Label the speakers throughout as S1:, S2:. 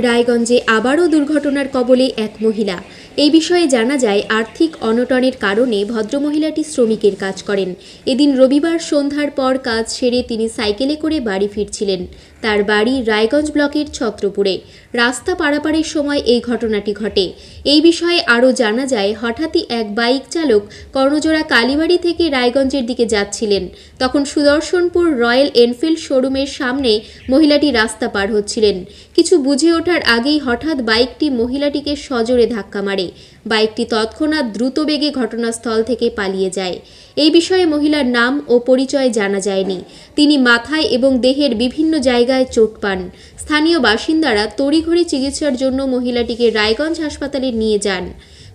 S1: রায়গঞ্জে আবারও দুর্ঘটনার কবলে এক মহিলা। এই বিষয়ে জানা যায়, আর্থিক অনটনের কারণে ভদ্রমহিলাটি শ্রমিকের কাজ করেন। এদিন রবিবার সন্ধ্যার পর কাজ সেরে তিনি সাইকেলে করে বাড়ি ফিরছিলেন। তার বাড়ি রায়গঞ্জ ব্লকের ছত্রপুরে। রাস্তা পারাপারের সময় এই ঘটনাটি ঘটে। এই বিষয়ে আরও জানা যায়, হঠাৎই এক বাইক চালক কর্ণজোড়া কালীবাড়ি থেকে রায়গঞ্জের দিকে যাচ্ছিলেন। তখন সুদর্শনপুর রয়্যাল এনফিল্ড শোরুমের সামনে মহিলাটি রাস্তা পার হচ্ছিলেন। কিছু বুঝে ওঠার আগেই হঠাৎ বাইকটি মহিলাটিকে সজোরে ধাক্কা মারে। বাইকটি তৎক্ষণাৎ দ্রুত বেগে ঘটনাস্থল থেকে পালিয়ে যায়। এই বিষয়ে মহিলার নাম ও পরিচয় জানা যায়নি। তিনি মাথায় এবং দেহের বিভিন্ন জায়গায় চোট পান। স্থানীয় বাসিন্দারা তড়িঘড়ি চিকিৎসার জন্য মহিলাটিকে রায়গঞ্জ হাসপাতালে নিয়ে যান।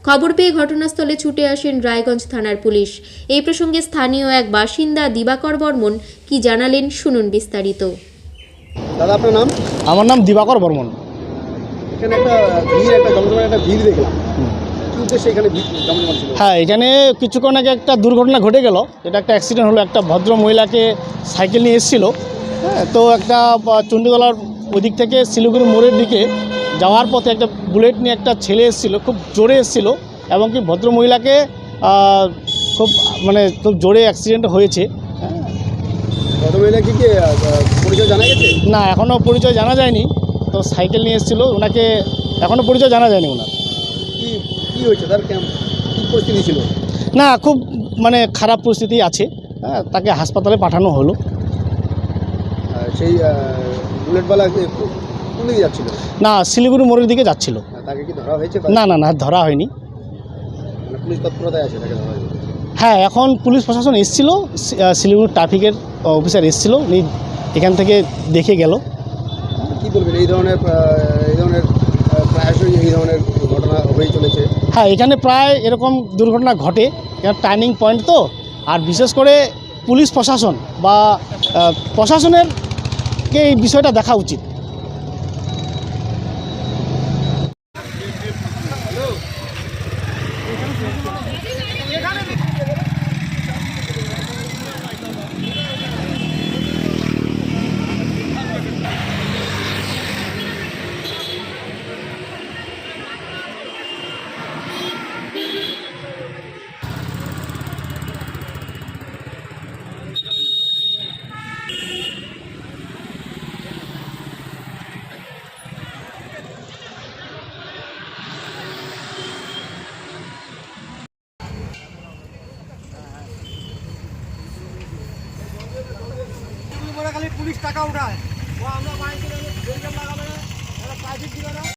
S1: খবর পেয়ে ঘটনাস্থলে ছুটে আসেন রায়গঞ্জ থানার পুলিশ। এই প্রসঙ্গে স্থানীয় এক বাসিন্দা দিবাকর বর্মন কি জানালেন, শুনুন বিস্তারিত।
S2: দাদা, আপনার নাম?
S3: আমার নাম দিবাকর বর্মন।
S2: এখানে একটা জমজমাট ভিড় দেখলাম। কি উদ্দেশ্যে এখানে জমজমাট ছিল?
S3: হ্যাঁ, এখানে কিছুক্ষণ আগে একটা দুর্ঘটনা ঘটে গেল। এটা একটা অ্যাক্সিডেন্ট হলো। একটা ভদ্র মহিলাকে সাইকেল নিয়ে এসেছিল। হ্যাঁ, তো একটা চণ্ডীতলার ওদিক থেকে শিলিগুড়ি মোড়ের দিকে যাওয়ার পথে একটা বুলেট নিয়ে একটা ছেলে এসেছিল, খুব জোরে এসেছিল, এবং কি ভদ্র মহিলাকে খুব জোরে অ্যাক্সিডেন্ট হয়েছে।
S2: ভদ্র মহিলা কি পরিচয় জানা গেছে?
S3: না, এখনও পরিচয় জানা যায়নি। তো সাইকেল নিয়ে এসেছিল, ওনাকে এখনও পরিচয় জানা যায়নি ওনার।
S2: কি হয়েছে, তার কী পরিস্থিতি ছিল?
S3: না, খুব খারাপ পরিস্থিতি আছে। হ্যাঁ, তাকে হাসপাতালে পাঠানো হলো।
S2: সেই বুলেটওয়ালা কোন দিকে যাচ্ছিল?
S3: না, শিলিগুড়ি মোড়ের দিকে যাচ্ছিল।
S2: তাকে কি ধরা হয়েছে?
S3: না, ধরা হয়নি।
S2: পুলিশ তৎপরতায় আছে তাকে ধরা হয়েছে?
S3: হ্যাঁ, এখন পুলিশ প্রশাসন এসেছিল, শিলিগুড়ি ট্রাফিকের অফিসার এসেছিল, উনি এখান থেকে দেখে গেল।
S2: কী বলবেন, এই ধরনের প্রায়শই এই ধরনের ঘটনা হয়ে চলেছে?
S3: হ্যাঁ, এখানে প্রায় এরকম দুর্ঘটনা ঘটে। এখানে টার্নিং পয়েন্ট তো, আর বিশেষ করে পুলিশ প্রশাসন বা প্রশাসনেরকে এই বিষয়টা দেখা উচিত।
S2: পুলিশ টাকা উঠায়, আমরা